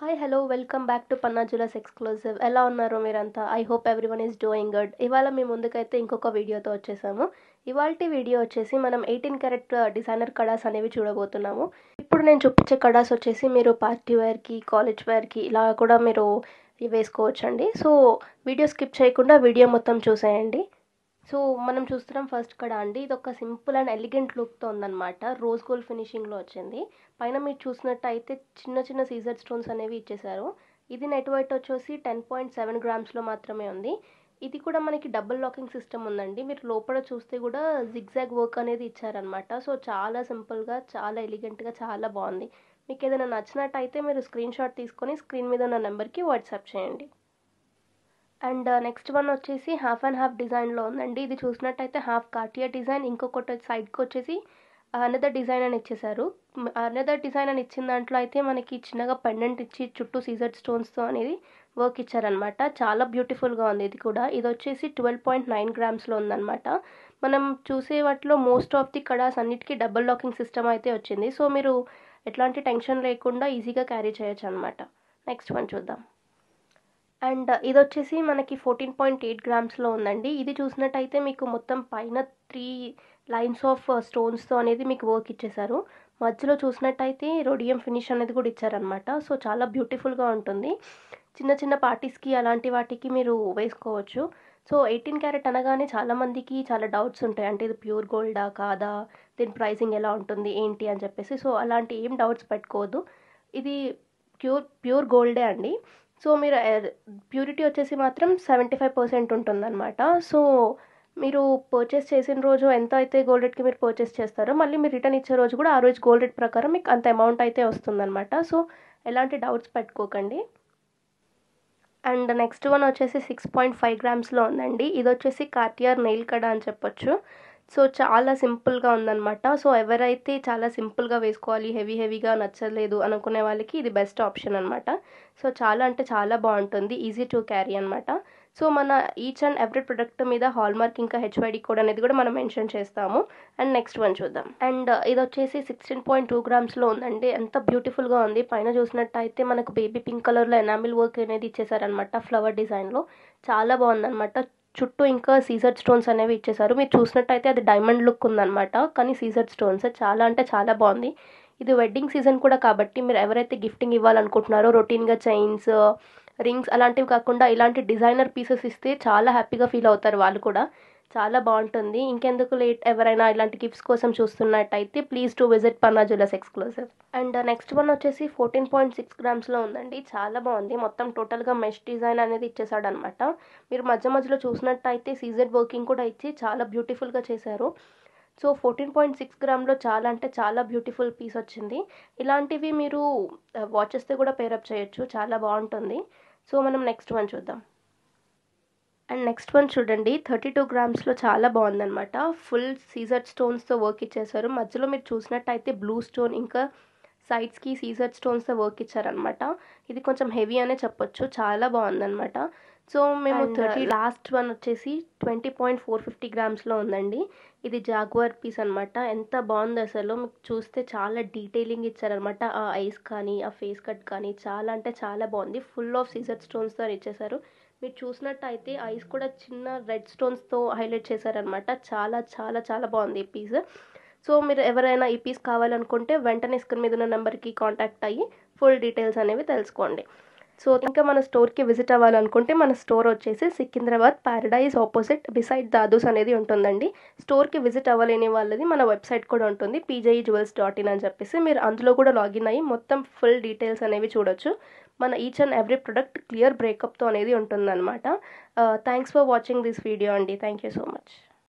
Hi hello welcome back to Panna jewellers exclusive. ఎలా ఉన్నారు మీరంతా? I hope everyone is doing good. ఇవాళ మీ ముందుకైతే ఇంకొక వీడియోతో వచ్చేసాము. ఇవాల్టి వీడియో వచ్చేసి మనం 18 క్యారెట్ డిజైనర్ కడాస్ అనేవి చూడబోతున్నాము. ఇప్పుడు నేను చూపించే కడాస్ వచ్చేసి మీరు పార్టీ వేర్కి, కాలేజ్ వేర్కి ఇలా కూడా మీరు వేసుకోవచ్చండి. సో వీడియో స్కిప్ చేయకుండా వీడియో మొత్తం చూసేయండి. సో మనం చూస్తున్నాం ఫస్ట్ కడా అండి. ఇది ఒక సింపుల్ అండ్ ఎలిగెంట్ లుక్తో ఉందన్నమాట. రోజ్ గోల్డ్ ఫినిషింగ్లో వచ్చింది. పైన మీరు చూసినట్టయితే చిన్న చిన్న సీజర్ స్టోన్స్ అనేవి ఇచ్చేసారు. ఇది నెట్ వెయిట్ వచ్చేసి 10.7 గ్రామ్స్లో మాత్రమే ఉంది. ఇది కూడా మనకి డబుల్ లాకింగ్ సిస్టమ్ ఉందండి. మీరు లోపల చూస్తే కూడా జిగ్జాగ్ వర్క్ అనేది ఇచ్చారనమాట. సో చాలా సింపుల్గా, చాలా ఎలిగెంట్గా, చాలా బాగుంది. మీకు ఏదైనా నచ్చినట్టయితే మీరు స్క్రీన్ షాట్ తీసుకొని స్క్రీన్ మీద ఉన్న నెంబర్కి వాట్సాప్ చేయండి. అండ్ నెక్స్ట్ వన్ వచ్చేసి హాఫ్ అండ్ హాఫ్ డిజైన్లో ఉందండి. ఇది చూసినట్టయితే హాఫ్ కార్టియర్ డిజైన్, ఇంకొకటి సైడ్కి వచ్చేసి అనదర్ డిజైన్ అని ఇచ్చేసారు. అనదర్ డిజైన్ అని ఇచ్చిన దాంట్లో అయితే మనకి చిన్నగా పెండెంట్ ఇచ్చి చుట్టూ సీజర్ స్టోన్స్తో అనేది వర్క్ ఇచ్చారనమాట. చాలా బ్యూటిఫుల్గా ఉంది ఇది కూడా. ఇది వచ్చేసి 12.9 గ్రామ్స్లో ఉందన్నమాట. మనం చూసే వాటిలో మోస్ట్ ఆఫ్ ది కడాస్ అన్నిటికీ డబుల్ లాకింగ్ సిస్టమ్ అయితే వచ్చింది. సో మీరు ఎట్లాంటి టెన్షన్ లేకుండా ఈజీగా క్యారీ చేయొచ్చు అనమాట. నెక్స్ట్ వన్ చూద్దాం. అండ్ ఇది వచ్చేసి మనకి 14.8 గ్రామ్స్లో ఉందండి. ఇది చూసినట్టయితే మీకు మొత్తం పైన 3 లైన్స్ ఆఫ్ స్టోన్స్తో అనేది మీకు వర్క్ ఇచ్చేసారు. మధ్యలో చూసినట్టయితే రొడియం ఫినిష్ అనేది కూడా ఇచ్చారనమాట. సో చాలా బ్యూటిఫుల్గా ఉంటుంది. చిన్న చిన్న పార్టీస్కి అలాంటి వాటికి మీరు వేసుకోవచ్చు. సో 18 క్యారెట్ అనగానే చాలామందికి చాలా డౌట్స్ ఉంటాయి. అంటే ఇది ప్యూర్ గోల్డా కాదా, దీని ప్రైసింగ్ ఎలా ఉంటుంది ఏంటి అని చెప్పేసి. సో అలాంటి ఏం డౌట్స్ పెట్టుకోవద్దు. ఇది ప్యూర్ గోల్డే అండి. సో మీరు ప్యూరిటీ వచ్చేసి మాత్రం 75% ఉంటుందన్నమాట. సో మీరు పర్చేస్ చేసిన రోజు ఎంత అయితే గోల్డ్ రేట్కి మీరు పర్చేస్ చేస్తారో మళ్ళీ మీరు రిటర్న్ ఇచ్చే రోజు కూడా ఆ రోజు గోల్డ్ రేట్ ప్రకారం మీకు అంత అమౌంట్ అయితే వస్తుందన్నమాట. సో ఎలాంటి డౌట్స్ పెట్టుకోకండి. అండ్ నెక్స్ట్ వన్ వచ్చేసి 6.5 గ్రామ్స్లో ఉందండి. ఇది వచ్చేసి కార్టియర్ నెయిల్ కడా అని చెప్పొచ్చు. సో చాలా సింపుల్గా ఉందన్నమాట. సో ఎవరైతే చాలా సింపుల్గా వేసుకోవాలి, హెవీగా నచ్చలేదు అనుకునే వాళ్ళకి ఇది బెస్ట్ ఆప్షన్ అనమాట. సో చాలా అంటే చాలా బాగుంటుంది, ఈజీ టు క్యారీ అనమాట. సో మన ఈచ్ అండ్ ఎవ్రీ ప్రొడక్ట్ మీద హాల్మార్క్ ఇంకా హెచ్వైడి కోడ్ అనేది కూడా మనం మెన్షన్ చేస్తాము. అండ్ నెక్స్ట్ వన్ చూద్దాం. అండ్ ఇది వచ్చేసి 16.2 గ్రామ్స్లో ఉందండి. ఎంత బ్యూటిఫుల్గా ఉంది. పైన చూసినట్టయితే మనకు బేబీ పింక్ కలర్లో ఎనామిల్ వర్క్ అనేది ఇచ్చేసారనమాట ఫ్లవర్ డిజైన్లో. చాలా బాగుందన్నమాట. చుట్టూ ఇంకా సీజర్ స్టోన్స్ అనేవి ఇచ్చేసారు. మీరు చూసినట్టయితే అది డైమండ్ లుక్ ఉందన్నమాట, కానీ సీజర్ స్టోన్స్ చాలా అంటే చాలా బాగుంది. ఇది వెడ్డింగ్ సీజన్ కూడా కాబట్టి మీరు ఎవరైతే గిఫ్టింగ్ ఇవ్వాలనుకుంటున్నారో రొటీన్గా చైన్స్, రింగ్స్ అలాంటివి కాకుండా ఇలాంటి డిజైనర్ పీసెస్ ఇస్తే చాలా హ్యాపీగా ఫీల్ అవుతారు వాళ్ళు కూడా. చాలా బాగుంటుంది. ఇంకెందుకు లేట్, ఎవరైనా ఇలాంటి గిఫ్ట్స్ కోసం చూస్తున్నట్టయితే please to visit Panna jewellers exclusive. And next one వచ్చేసి 14.6 గ్రామ్స్లో ఉందండి. చాలా బాగుంది. మొత్తం టోటల్గా మెష్ డిజైన్ అనేది ఇచ్చేసాడు అనమాట. మీరు మధ్య మధ్యలో చూసినట్టయితే సీజెడ్ వర్కింగ్ కూడా ఇచ్చి చాలా బ్యూటిఫుల్గా చేశారు. సో 14.6 గ్రామ్లో చాలా అంటే చాలా బ్యూటిఫుల్ పీస్ వచ్చింది. ఇలాంటివి మీరు వాచెస్తో కూడా పేరప్ చేయొచ్చు, చాలా బాగుంటుంది. సో మనం నెక్స్ట్ వన్ చూద్దాం. అండ్ నెక్స్ట్ వన్ చూడండి, 32 గ్రామ్స్లో చాలా బాగుందన్నమాట. ఫుల్ సీజర్ స్టోన్స్తో వర్క్ ఇచ్చేసారు. మధ్యలో మీరు చూసినట్టయితే బ్లూ స్టోన్ ఇంకా సైడ్స్కి సీజర్ స్టోన్స్తో వర్క్ ఇచ్చారనమాట. ఇది కొంచెం హెవీ అనే చెప్పొచ్చు, చాలా బాగుందన్నమాట. సో మేము లాస్ట్ వన్ వచ్చేసి 20.450 గ్రామ్స్లో ఉందండి. ఇది జాగ్వార్ పీస్ అనమాట. ఎంత బాగుంది అసలు. మీకు చూస్తే చాలా డీటెయిలింగ్ ఇచ్చారనమాట. ఆ ఐస్ కానీ ఆ ఫేస్ కట్ కానీ చాలా అంటే చాలా బాగుంది. ఫుల్ ఆఫ్ సీజర్ స్టోన్స్తో ఇచ్చేసారు. మీరు చూసినట్టయితే ఐస్ కూడా చిన్న రెడ్ స్టోన్స్తో హైలైట్ చేశారనమాట. చాలా చాలా చాలా బాగుంది ఈ పీస్. సో మీరు ఎవరైనా ఈ పీస్ కావాలనుకుంటే వెంటనే స్క్రీన్ మీద ఉన్న నెంబర్కి కాంటాక్ట్ అయ్యి ఫుల్ డీటెయిల్స్ అనేవి తెలుసుకోండి. సో ఇంకా మన స్టోర్కి విజిట్ అవ్వాలనుకుంటే మన స్టోర్ వచ్చేసి Secunderabad Paradise opposite beside Dadus అనేది ఉంటుందండి. స్టోర్కి విజిట్ అవ్వలేని వాళ్ళది మన వెబ్సైట్ కూడా ఉంటుంది, pjejewels.in అని చెప్పేసి. మీరు అందులో కూడా లాగిన్ అయ్యి మొత్తం ఫుల్ డీటెయిల్స్ అనేవి చూడొచ్చు. మన each and every product clear బ్రేకప్తో అనేది ఉంటుందన్నమాట. Thanks for watching this video అండి. Thank you so much.